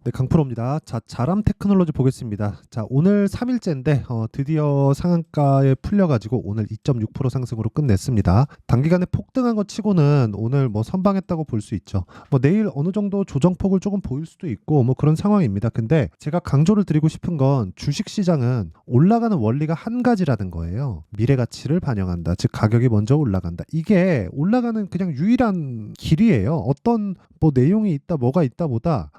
네, 강프로입니다. 자, 자람 테크놀로지 보겠습니다. 자, 오늘 3일째인데 드디어 상한가에 풀려가지고 오늘 2.6% 상승으로 끝냈습니다. 단기간에 폭등한 것 치고는 오늘 뭐 선방했다고 볼 수 있죠. 뭐 내일 어느 정도 조정폭을 조금 보일 수도 있고 뭐 그런 상황입니다. 근데 제가 강조를 드리고 싶은 건 주식시장은 올라가는 원리가 한 가지라는 거예요. 미래 가치를 반영한다. 즉 가격이 먼저 올라간다. 이게 올라가는 그냥 유일한 길이에요. 어떤 뭐 내용이 있다 뭐가 있다 보다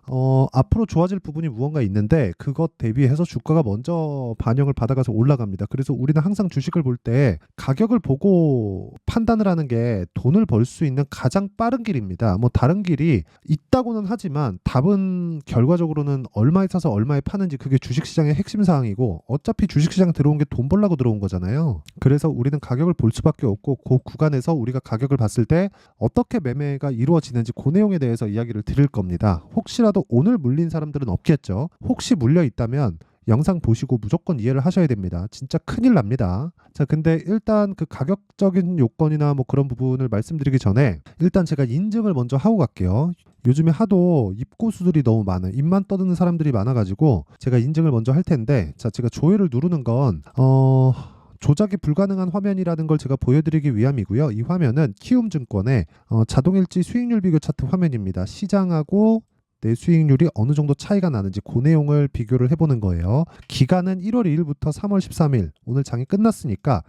앞으로 좋아질 부분이 무언가 있는데 그것 대비해서 주가가 먼저 반영을 받아가서 올라갑니다. 그래서 우리는 항상 주식을 볼 때 가격을 보고 판단을 하는 게 돈을 벌 수 있는 가장 빠른 길입니다. 뭐 다른 길이 있다고는 하지만 답은 결과적으로는 얼마에 사서 얼마에 파는지 그게 주식시장의 핵심 사항이고 어차피 주식시장 들어온 게 돈 벌려고 들어온 거잖아요. 그래서 우리는 가격을 볼 수밖에 없고 그 구간에서 우리가 가격을 봤을 때 어떻게 매매가 이루어지는지 그 내용에 대해서 이야기를 드릴 겁니다. 혹시라도 오늘 물린 사람들은 없겠죠. 혹시 물려 있다면 영상 보시고 무조건 이해를 하셔야 됩니다. 진짜 큰일 납니다. 자, 근데 일단 그 가격적인 요건이나 뭐 그런 부분을 말씀드리기 전에 일단 제가 인증을 먼저 하고 갈게요. 요즘에 하도 입고수들이 너무 많아요. 입만 떠드는 사람들이 많아가지고 제가 인증을 먼저 할 텐데 자, 제가 조회를 누르는 건 조작이 불가능한 화면이라는 걸 제가 보여드리기 위함이고요. 이 화면은 키움증권의 자동일지 수익률 비교 차트 화면입니다. 시장하고 내 수익률이 어느 정도 차이가 나는지 그 내용을 비교를 해보는 거예요. 기간은 1월 2일부터 3월 13일 오늘 장이 끝났으니까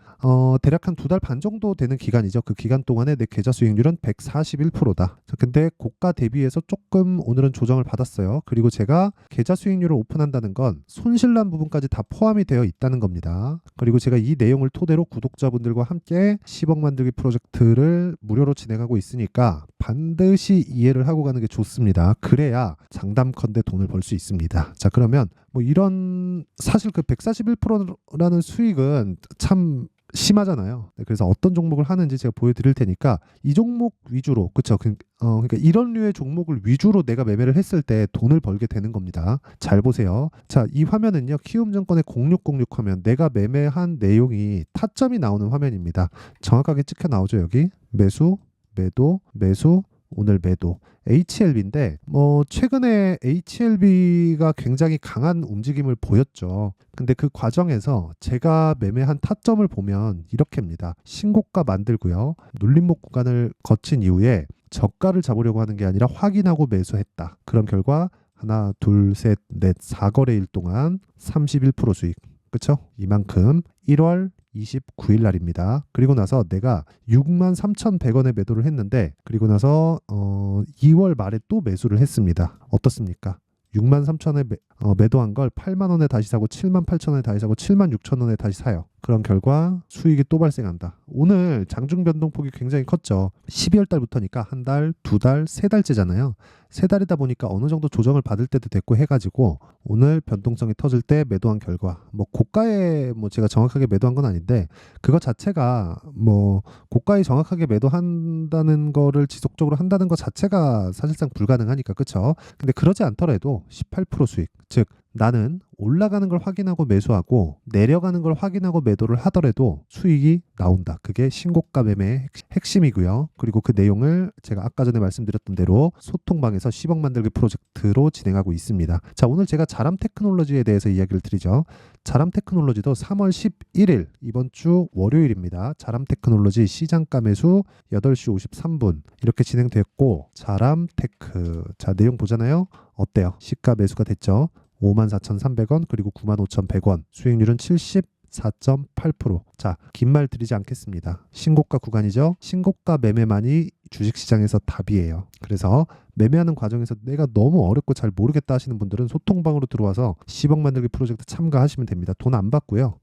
대략 한 2달 반 정도 되는 기간이죠. 그 기간 동안에 내 계좌 수익률은 141%다. 근데 고가 대비해서 조금 오늘은 조정을 받았어요. 그리고 제가 계좌 수익률을 오픈한다는 건 손실난 부분까지 다 포함이 되어 있다는 겁니다. 그리고 제가 이 내용을 토대로 구독자분들과 함께 10억 만들기 프로젝트를 무료로 진행하고 있으니까 반드시 이해를 하고 가는 게 좋습니다. 그래야 장담컨대 돈을 벌 수 있습니다. 자, 그러면 뭐 이런 사실 그 141%라는 수익은 참 심하잖아요. 네, 그래서 어떤 종목을 하는지 제가 보여드릴 테니까 이 종목 위주로 그쵸? 그러니까 이런 류의 종목을 위주로 내가 매매를 했을 때 돈을 벌게 되는 겁니다. 잘 보세요. 자, 이 화면은요. 키움증권의 0606 화면 내가 매매한 내용이 타점이 나오는 화면입니다. 정확하게 찍혀 나오죠. 여기 매수, 매도, 매수, 오늘 매도 HLB인데 뭐 최근에 HLB가 굉장히 강한 움직임을 보였죠. 근데 그 과정에서 제가 매매한 타점을 보면 이렇게입니다. 신고가 만들고요. 눌림목 구간을 거친 이후에 저가를 잡으려고 하는 게 아니라 확인하고 매수했다. 그런 결과 하나, 둘, 셋, 넷, 4거래일 동안 31% 수익. 그쵸? 이만큼 1월 29일 날입니다. 그리고 나서 내가 63,100원에 매도를 했는데 그리고 나서 2월 말에 또 매수를 했습니다. 어떻습니까? 63,000원에 매도한 걸 8만 원에 다시 사고 78,000원에 다시 사고 76,000원에 다시 사요. 그런 결과 수익이 또 발생한다. 오늘 장중 변동폭이 굉장히 컸죠. 12월 달부터니까 한 달, 두 달, 세 달째잖아요. 세 달이다 보니까 어느 정도 조정을 받을 때도 됐고 해가지고 오늘 변동성이 터질 때 매도한 결과 뭐 고가에 뭐 제가 정확하게 매도한 건 아닌데 그것 자체가 뭐 고가에 정확하게 매도한다는 거를 지속적으로 한다는 것 자체가 사실상 불가능하니까 그쵸? 근데 그러지 않더라도 18% 수익 즉 나는 올라가는 걸 확인하고 매수하고 내려가는 걸 확인하고 매도를 하더라도 수익이 나온다. 그게 신고가 매매의 핵심이고요. 그리고 그 내용을 제가 아까 전에 말씀드렸던 대로 소통방에서 10억 만들기 프로젝트로 진행하고 있습니다. 자, 오늘 제가 자람 테크놀로지에 대해서 이야기를 드리죠. 자람 테크놀로지도 3월 11일 이번 주 월요일입니다. 자람 테크놀로지 시장가 매수 8시 53분 이렇게 진행됐고 자람 테크 자 내용 보잖아요. 어때요? 시가 매수가 됐죠. 54,300원 그리고 95,100원 수익률은 74.8%. 자, 긴 말 드리지 않겠습니다. 신고가 구간이죠. 신고가 매매만이 주식시장에서 답이에요. 그래서 매매하는 과정에서 내가 너무 어렵고 잘 모르겠다 하시는 분들은 소통방으로 들어와서 10억 만들기 프로젝트 참가하시면 됩니다. 돈 안 받고요.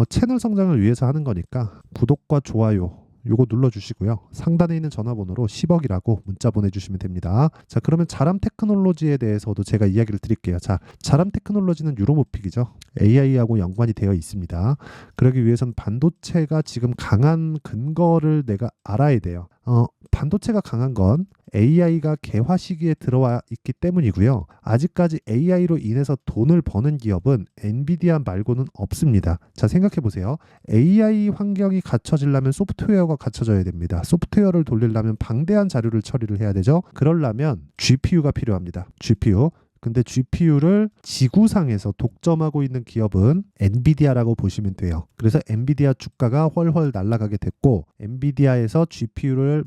채널 성장을 위해서 하는 거니까 구독과 좋아요 요거 눌러주시고요. 상단에 있는 전화번호로 10억이라고 문자 보내주시면 됩니다. 자, 그러면 자람 테크놀로지에 대해서도 제가 이야기를 드릴게요. 자, 자람 테크놀로지는 유로모픽이죠. AI하고 연관이 되어 있습니다. 그러기 위해선 반도체가 지금 강한 근거를 내가 알아야 돼요. 반도체가 강한 건 AI가 개화 시기에 들어와 있기 때문이고요. 아직까지 AI로 인해서 돈을 버는 기업은 엔비디아 말고는 없습니다. 자, 생각해 보세요. AI 환경이 갖춰지려면 소프트웨어가 갖춰져야 됩니다. 소프트웨어를 돌리려면 방대한 자료를 처리를 해야 되죠. 그러려면 GPU가 필요합니다. GPU. 근데 GPU를 지구상에서 독점하고 있는 기업은 엔비디아라고 보시면 돼요. 그래서 엔비디아 주가가 훨훨 날아가게 됐고 엔비디아에서 GPU를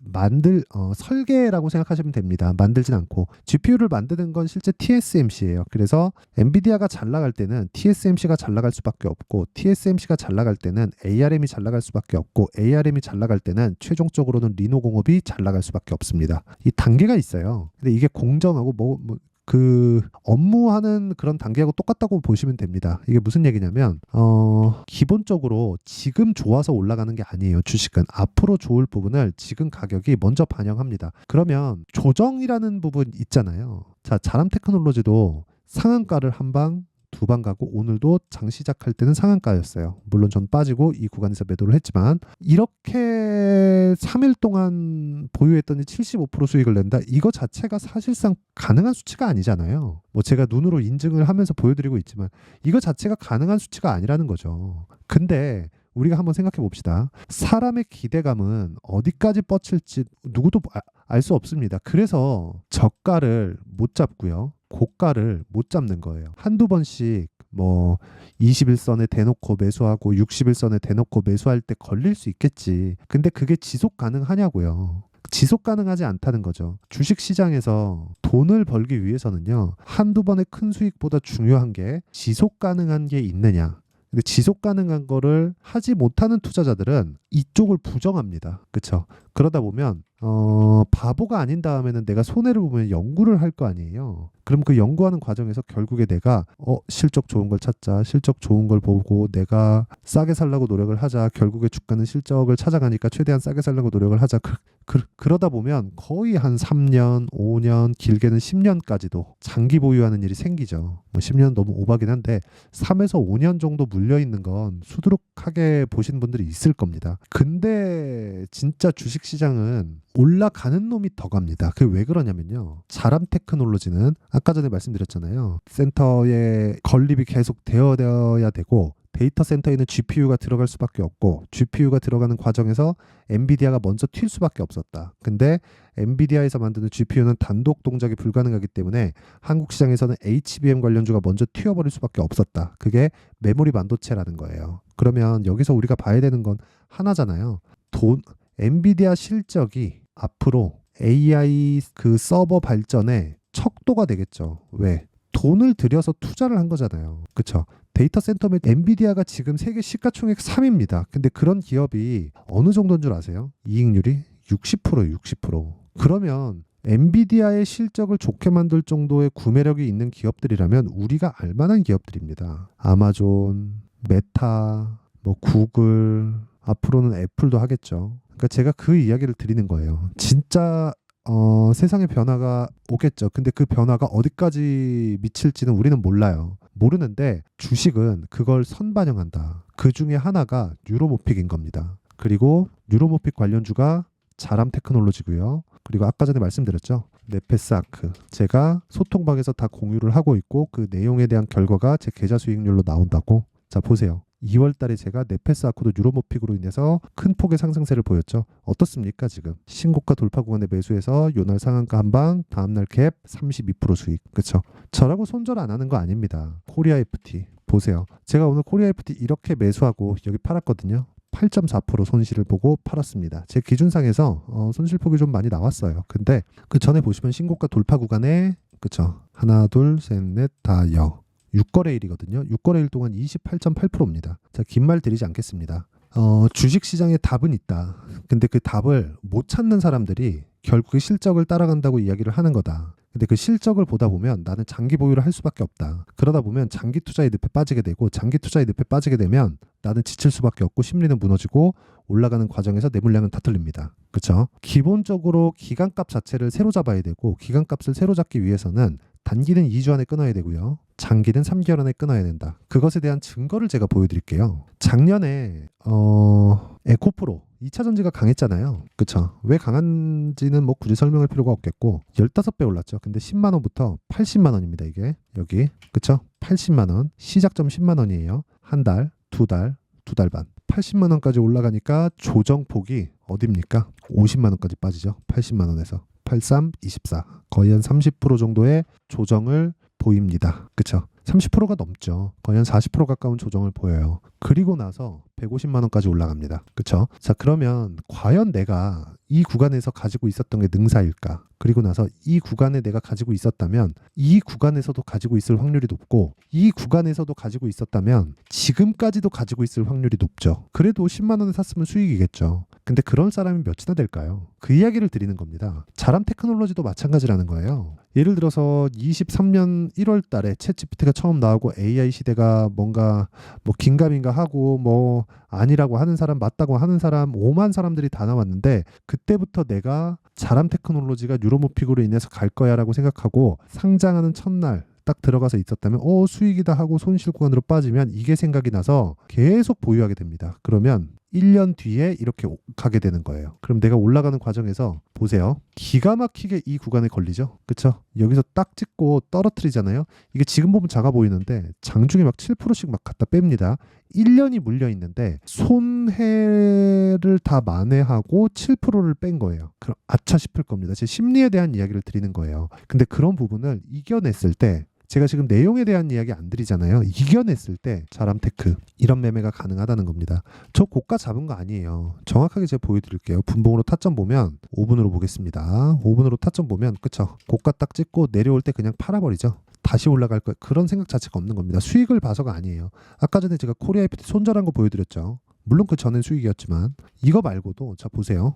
설계라고 생각하시면 됩니다. 만들진 않고 GPU를 만드는 건 실제 TSMC예요. 그래서 엔비디아가 잘 나갈 때는 TSMC가 잘 나갈 수밖에 없고 TSMC가 잘 나갈 때는 ARM이 잘 나갈 수밖에 없고 ARM이 잘 나갈 때는 최종적으로는 리노공업이 잘 나갈 수밖에 없습니다. 이 단계가 있어요. 근데 이게 공정하고 그 업무하는 그런 단계하고 똑같다고 보시면 됩니다. 이게 무슨 얘기냐면 기본적으로 지금 좋아서 올라가는 게 아니에요. 주식은 앞으로 좋을 부분을 지금 가격이 먼저 반영합니다. 그러면 조정이라는 부분 있잖아요. 자, 자람 테크놀로지도 상한가를 한 방, 두 방 가고 오늘도 장 시작할 때는 상한가였어요. 물론 전 빠지고 이 구간에서 매도를 했지만 이렇게 3일 동안 보유했더니 75% 수익을 낸다. 이거 자체가 사실상 가능한 수치가 아니잖아요. 뭐 제가 눈으로 인증을 하면서 보여드리고 있지만 이거 자체가 가능한 수치가 아니라는 거죠. 근데 우리가 한번 생각해 봅시다. 사람의 기대감은 어디까지 뻗칠지 누구도 알 수 없습니다. 그래서 저가를 못 잡고요. 고가를 못 잡는 거예요. 한두 번씩 뭐 21선에 대놓고 매수하고 61선에 대놓고 매수할 때 걸릴 수 있겠지. 근데 그게 지속 가능하냐고요. 지속 가능하지 않다는 거죠. 주식 시장에서 돈을 벌기 위해서는요. 한두 번의 큰 수익보다 중요한 게 지속 가능한 게 있느냐. 근데 지속 가능한 거를 하지 못하는 투자자들은 이쪽을 부정합니다. 그렇죠? 그러다 보면 바보가 아닌 다음에는 내가 손해를 보면 연구를 할 거 아니에요. 그럼 그 연구하는 과정에서 결국에 내가 실적 좋은 걸 찾자. 실적 좋은 걸 보고 내가 싸게 살려고 노력을 하자. 결국에 주가는 실적을 찾아가니까 최대한 싸게 살려고 노력을 하자. 그러다 보면 거의 한 3년, 5년, 길게는 10년까지도 장기 보유하는 일이 생기죠. 뭐 10년 너무 오바긴 한데 3에서 5년 정도 물려있는 건 수두룩하게 보신 분들이 있을 겁니다. 근데 진짜 주식시장은 올라가는 놈이 더 갑니다. 그게 왜 그러냐면요. 자람 테크놀로지는 아까 전에 말씀드렸잖아요. 센터에 건립이 계속 되어야 되고 데이터 센터에는 GPU가 들어갈 수밖에 없고 GPU가 들어가는 과정에서 엔비디아가 먼저 튈 수밖에 없었다. 근데 엔비디아에서 만드는 GPU는 단독 동작이 불가능하기 때문에 한국 시장에서는 HBM 관련주가 먼저 튀어버릴 수밖에 없었다. 그게 메모리 반도체라는 거예요. 그러면 여기서 우리가 봐야 되는 건 하나잖아요. 엔비디아 실적이 앞으로 AI 그 서버 발전에 척도가 되겠죠. 왜? 돈을 들여서 투자를 한 거잖아요. 그렇죠? 데이터 센터면 엔비디아가 지금 세계 시가총액 3위입니다. 근데 그런 기업이 어느 정도인 줄 아세요? 이익률이 60%예요. 60%. 그러면 엔비디아의 실적을 좋게 만들 정도의 구매력이 있는 기업들이라면 우리가 알만한 기업들입니다. 아마존, 메타, 뭐 구글, 앞으로는 애플도 하겠죠. 그러니까 제가 그 이야기를 드리는 거예요. 진짜 세상의 변화가 오겠죠. 근데 그 변화가 어디까지 미칠지는 우리는 몰라요. 모르는데 주식은 그걸 선반영한다. 그 중에 하나가 뉴로모픽인 겁니다. 그리고 뉴로모픽 관련주가 자람 테크놀로지고요. 그리고 아까 전에 말씀드렸죠. 네페스아크. 제가 소통방에서 다 공유를 하고 있고 그 내용에 대한 결과가 제 계좌 수익률로 나온다고. 자, 보세요. 2월 달에 제가 네페스아크도 뉴로모픽으로 인해서 큰 폭의 상승세를 보였죠. 어떻습니까 지금? 신고가 돌파 구간에 매수해서 요날 상한가 한방, 다음날 갭 32% 수익. 그렇죠? 저라고 손절 안 하는 거 아닙니다. 코리아 FT 보세요. 제가 오늘 코리아 FT 이렇게 매수하고 여기 팔았거든요. 8.4% 손실을 보고 팔았습니다. 제 기준상에서 손실폭이 좀 많이 나왔어요. 근데 그 전에 보시면 신고가 돌파 구간에 그쵸? 하나, 둘, 셋, 넷, 다 6거래일이거든요. 6거래일 동안 28.8%입니다. 자, 긴 말 드리지 않겠습니다. 주식시장에 답은 있다. 근데 그 답을 못 찾는 사람들이 결국에 실적을 따라간다고 이야기를 하는 거다. 근데 그 실적을 보다 보면 나는 장기 보유를 할 수밖에 없다. 그러다 보면 장기 투자의 늪에 빠지게 되고 장기 투자의 늪에 빠지게 되면 나는 지칠 수밖에 없고 심리는 무너지고 올라가는 과정에서 내 물량은 다 털립니다. 그렇죠? 기본적으로 기간값 자체를 새로 잡아야 되고 기간값을 새로 잡기 위해서는 단기는 2주 안에 끊어야 되고요. 장기는 3개월 안에 끊어야 된다. 그것에 대한 증거를 제가 보여드릴게요. 작년에 에코프로 2차 전지가 강했잖아요. 그쵸? 왜 강한지는 뭐 굳이 설명할 필요가 없겠고 15배 올랐죠. 근데 10만 원부터 80만 원입니다. 이게 여기 그쵸? 80만 원 시작점 10만 원이에요. 한 달, 두 달, 두 달 반 80만 원까지 올라가니까 조정폭이 어딥니까? 50만 원까지 빠지죠. 80만 원에서 83, 24 거의 한 30% 정도의 조정을 보입니다. 그쵸? 30%가 넘죠. 거의 한 40% 가까운 조정을 보여요. 그리고 나서 150만 원까지 올라갑니다. 그쵸? 자, 그러면 과연 내가 이 구간에서 가지고 있었던 게 능사일까? 그리고 나서 이 구간에 내가 가지고 있었다면 이 구간에서도 가지고 있을 확률이 높고 이 구간에서도 가지고 있었다면 지금까지도 가지고 있을 확률이 높죠. 그래도 10만 원에 샀으면 수익이겠죠. 근데 그런 사람이 몇이나 될까요? 그 이야기를 드리는 겁니다. 자람 테크놀로지도 마찬가지라는 거예요. 예를 들어서 23년 1월 달에 챗GPT가 처음 나오고 AI 시대가 뭔가 뭐 긴가민가 하고 뭐 아니라고 하는 사람 맞다고 하는 사람 5만 사람들이 다 나왔는데 그때부터 내가 자람 테크놀로지가 뉴로모픽으로 인해서 갈 거야라고 생각하고 상장하는 첫날 딱 들어가서 있었다면 수익이다 하고 손실 구간으로 빠지면 이게 생각이 나서 계속 보유하게 됩니다. 그러면 1년 뒤에 이렇게 가게 되는 거예요. 그럼 내가 올라가는 과정에서 보세요. 기가 막히게 이 구간에 걸리죠. 그쵸? 여기서 딱 찍고 떨어뜨리잖아요. 이게 지금 보면 작아 보이는데 장중에 막 7%씩 막 갖다 뺍니다. 1년이 물려 있는데 손해를 다 만회하고 7%를 뺀 거예요. 그럼 아차 싶을 겁니다. 제 심리에 대한 이야기를 드리는 거예요. 근데 그런 부분을 이겨냈을 때 제가 지금 내용에 대한 이야기 안 드리잖아요. 이겨냈을 때 자람테크 이런 매매가 가능하다는 겁니다. 저 고가 잡은 거 아니에요. 정확하게 제가 보여드릴게요. 분봉으로 타점 보면 5분으로 보겠습니다. 5분으로 타점 보면 그쵸? 고가 딱 찍고 내려올 때 그냥 팔아버리죠. 다시 올라갈 거 그런 생각 자체가 없는 겁니다. 수익을 봐서가 아니에요. 아까 전에 제가 코리아 FT 손절한 거 보여드렸죠. 물론 그 전엔 수익이었지만 이거 말고도 자 보세요.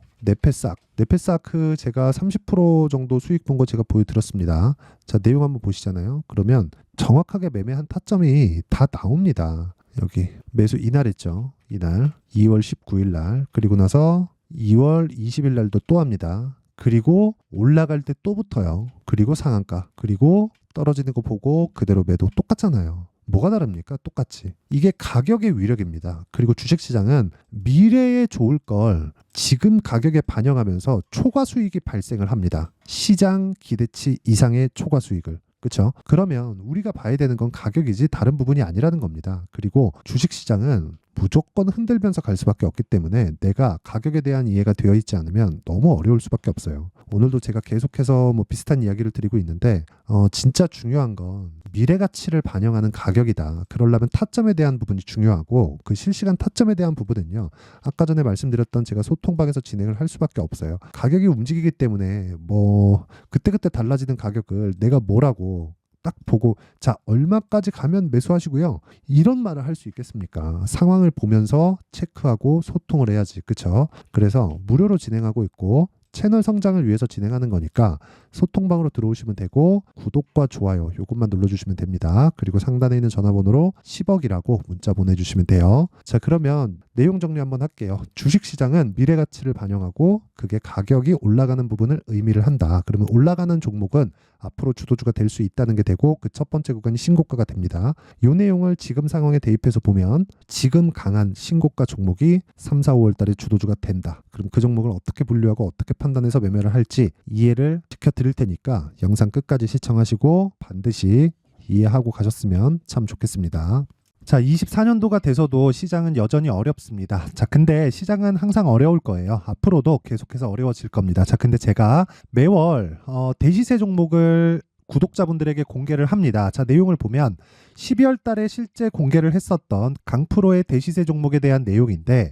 네페사크 제가 30% 정도 수익 본 거 제가 보여드렸습니다. 자 내용 한번 보시잖아요. 그러면 정확하게 매매한 타점이 다 나옵니다. 여기 매수 이날 했죠. 이날 2월 19일 날 그리고 나서 2월 20일 날도 또 합니다. 그리고 올라갈 때 또 붙어요. 그리고 상한가 그리고 떨어지는 거 보고 그대로 매도 똑같잖아요. 뭐가 다릅니까? 똑같이. 이게 가격의 위력입니다. 그리고 주식시장은 미래에 좋을 걸 지금 가격에 반영하면서 초과 수익이 발생을 합니다. 시장 기대치 이상의 초과 수익을. 그렇죠? 그러면 우리가 봐야 되는 건 가격이지 다른 부분이 아니라는 겁니다. 그리고 주식시장은 무조건 흔들면서 갈 수밖에 없기 때문에 내가 가격에 대한 이해가 되어 있지 않으면 너무 어려울 수밖에 없어요. 오늘도 제가 계속해서 뭐 비슷한 이야기를 드리고 있는데 진짜 중요한 건 미래 가치를 반영하는 가격이다. 그러려면 타점에 대한 부분이 중요하고 그 실시간 타점에 대한 부분은요. 아까 전에 말씀드렸던 제가 소통방에서 진행을 할 수밖에 없어요. 가격이 움직이기 때문에 뭐 그때그때 달라지는 가격을 내가 뭐라고 딱 보고 자 얼마까지 가면 매수하시고요. 이런 말을 할 수 있겠습니까? 상황을 보면서 체크하고 소통을 해야지. 그렇죠? 그래서 무료로 진행하고 있고 채널 성장을 위해서 진행하는 거니까 소통방으로 들어오시면 되고 구독과 좋아요 요것만 눌러주시면 됩니다. 그리고 상단에 있는 전화번호로 10억이라고 문자 보내주시면 돼요. 자 그러면 내용 정리 한번 할게요. 주식시장은 미래가치를 반영하고 그게 가격이 올라가는 부분을 의미를 한다. 그러면 올라가는 종목은 앞으로 주도주가 될 수 있다는 게 되고 그 첫 번째 구간이 신고가가 됩니다. 이 내용을 지금 상황에 대입해서 보면 지금 강한 신고가 종목이 3, 4, 5월 달에 주도주가 된다. 그럼 그 종목을 어떻게 분류하고 어떻게 판단해서 매매를 할지 이해를 시켜드릴 테니까 영상 끝까지 시청하시고 반드시 이해하고 가셨으면 참 좋겠습니다. 자, 24년도가 돼서도 시장은 여전히 어렵습니다. 자, 근데 시장은 항상 어려울 거예요. 앞으로도 계속해서 어려워질 겁니다. 자, 근데 제가 매월 대시세 종목을 구독자분들에게 공개를 합니다. 자, 내용을 보면 12월 달에 실제 공개를 했었던 강프로의 대시세 종목에 대한 내용인데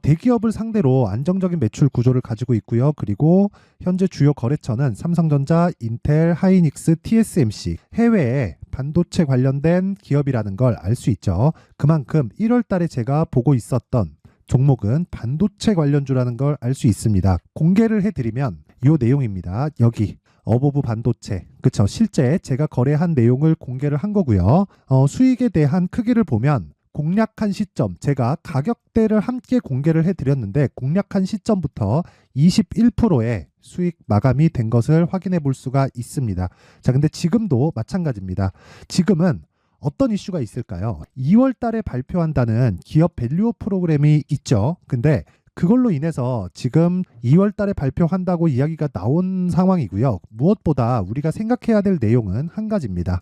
대기업을 상대로 안정적인 매출 구조를 가지고 있고요. 그리고 현재 주요 거래처는 삼성전자, 인텔, 하이닉스, TSMC, 해외에 반도체 관련된 기업이라는 걸 알 수 있죠. 그만큼 1월 달에 제가 보고 있었던 종목은 반도체 관련주라는 걸 알 수 있습니다. 공개를 해드리면 이 내용입니다. 여기 어보브 반도체, 그쵸? 실제 제가 거래한 내용을 공개를 한 거고요. 수익에 대한 크기를 보면 공략한 시점, 제가 가격대를 함께 공개를 해드렸는데 공략한 시점부터 21%의 수익 마감이 된 것을 확인해 볼 수가 있습니다. 자, 근데 지금도 마찬가지입니다. 지금은 어떤 이슈가 있을까요? 2월 달에 발표한다는 기업 밸류업 프로그램이 있죠. 근데 그걸로 인해서 지금 2월 달에 발표한다고 이야기가 나온 상황이고요. 무엇보다 우리가 생각해야 될 내용은 한 가지입니다.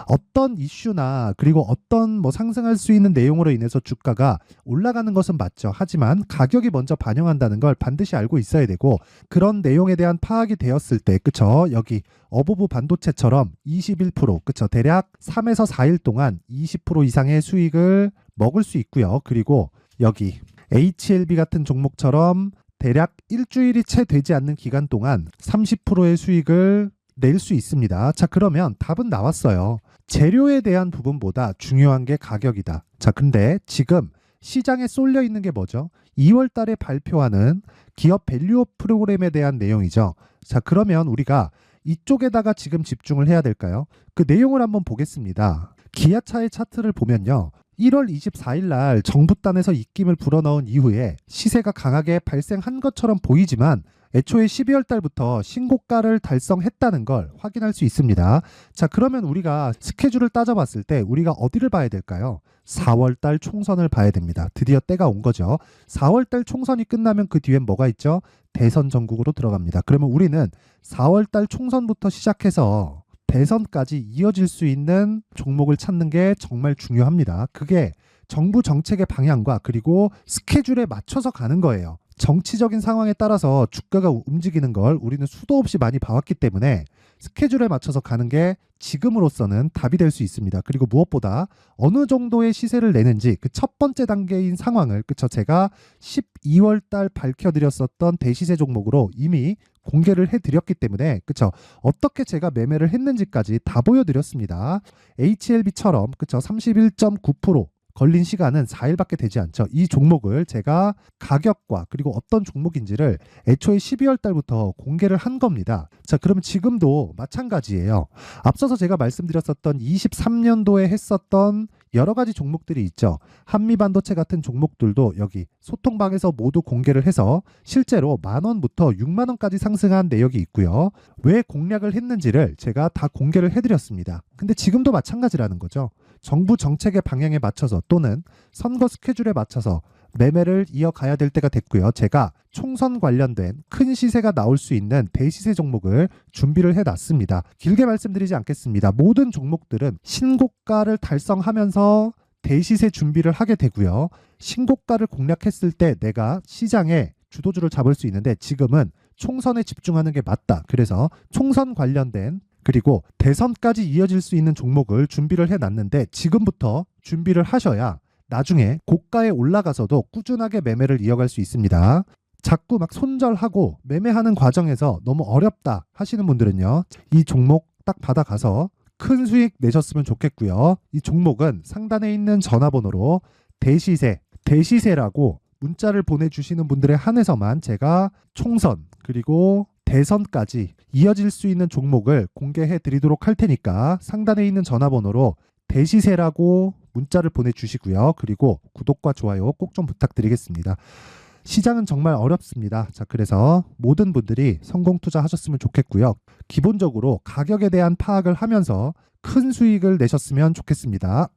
어떤 이슈나 그리고 어떤 뭐 상승할 수 있는 내용으로 인해서 주가가 올라가는 것은 맞죠. 하지만 가격이 먼저 반영한다는 걸 반드시 알고 있어야 되고, 그런 내용에 대한 파악이 되었을 때, 그쵸? 여기 어부부 반도체처럼 21%, 그쵸? 대략 3에서 4일 동안 20% 이상의 수익을 먹을 수 있고요. 그리고 여기 HLB 같은 종목처럼 대략 일주일이 채 되지 않는 기간 동안 30%의 수익을 낼 수 있습니다. 자, 그러면 답은 나왔어요. 재료에 대한 부분보다 중요한 게 가격이다. 자, 근데 지금 시장에 쏠려 있는 게 뭐죠? 2월 달에 발표하는 기업 밸류업 프로그램에 대한 내용이죠. 자, 그러면 우리가 이쪽에다가 지금 집중을 해야 될까요? 그 내용을 한번 보겠습니다. 기아차의 차트를 보면요. 1월 24일 날 정부단에서 입김을 불어넣은 이후에 시세가 강하게 발생한 것처럼 보이지만 애초에 12월 달부터 신고가를 달성했다는 걸 확인할 수 있습니다. 자, 그러면 우리가 스케줄을 따져봤을 때 우리가 어디를 봐야 될까요? 4월 달 총선을 봐야 됩니다. 드디어 때가 온 거죠. 4월 달 총선이 끝나면 그 뒤엔 뭐가 있죠? 대선 전국으로 들어갑니다. 그러면 우리는 4월 달 총선부터 시작해서 대선까지 이어질 수 있는 종목을 찾는 게 정말 중요합니다. 그게 정부 정책의 방향과 그리고 스케줄에 맞춰서 가는 거예요. 정치적인 상황에 따라서 주가가 움직이는 걸 우리는 수도 없이 많이 봐왔기 때문에 스케줄에 맞춰서 가는 게 지금으로서는 답이 될 수 있습니다. 그리고 무엇보다 어느 정도의 시세를 내는지 그 첫 번째 단계인 상황을, 그쵸, 제가 12월 달 밝혀드렸었던 대시세 종목으로 이미 공개를 해드렸기 때문에, 그쵸, 어떻게 제가 매매를 했는지까지 다 보여드렸습니다. HLB처럼, 그쵸, 31.9% 걸린 시간은 4일밖에 되지 않죠. 이 종목을 제가 가격과 그리고 어떤 종목인지를 애초에 12월 달부터 공개를 한 겁니다. 자, 그러면 지금도 마찬가지예요. 앞서서 제가 말씀드렸었던 23년도에 했었던 여러 가지 종목들이 있죠. 한미반도체 같은 종목들도 여기 소통방에서 모두 공개를 해서 실제로 10,000원부터 60,000원까지 상승한 내역이 있고요. 왜 공략을 했는지를 제가 다 공개를 해드렸습니다. 근데 지금도 마찬가지라는 거죠. 정부 정책의 방향에 맞춰서 또는 선거 스케줄에 맞춰서 매매를 이어가야 될 때가 됐고요. 제가 총선 관련된 큰 시세가 나올 수 있는 대시세 종목을 준비를 해놨습니다. 길게 말씀드리지 않겠습니다. 모든 종목들은 신고가를 달성하면서 대시세 준비를 하게 되고요. 신고가를 공략했을 때 내가 시장에 주도주를 잡을 수 있는데 지금은 총선에 집중하는 게 맞다. 그래서 총선 관련된 그리고 대선까지 이어질 수 있는 종목을 준비를 해놨는데 지금부터 준비를 하셔야 나중에 고가에 올라가서도 꾸준하게 매매를 이어갈 수 있습니다. 자꾸 막 손절하고 매매하는 과정에서 너무 어렵다 하시는 분들은요. 이 종목 딱 받아가서 큰 수익 내셨으면 좋겠고요. 이 종목은 상단에 있는 전화번호로 대시세라고 문자를 보내주시는 분들에 한해서만 제가 총선 그리고 대선까지 이어질 수 있는 종목을 공개해 드리도록 할 테니까 상단에 있는 전화번호로 대시세라고 문자를 보내주시고요. 그리고 구독과 좋아요 꼭 좀 부탁드리겠습니다. 시장은 정말 어렵습니다. 자, 그래서 모든 분들이 성공 투자하셨으면 좋겠고요. 기본적으로 가격에 대한 파악을 하면서 큰 수익을 내셨으면 좋겠습니다.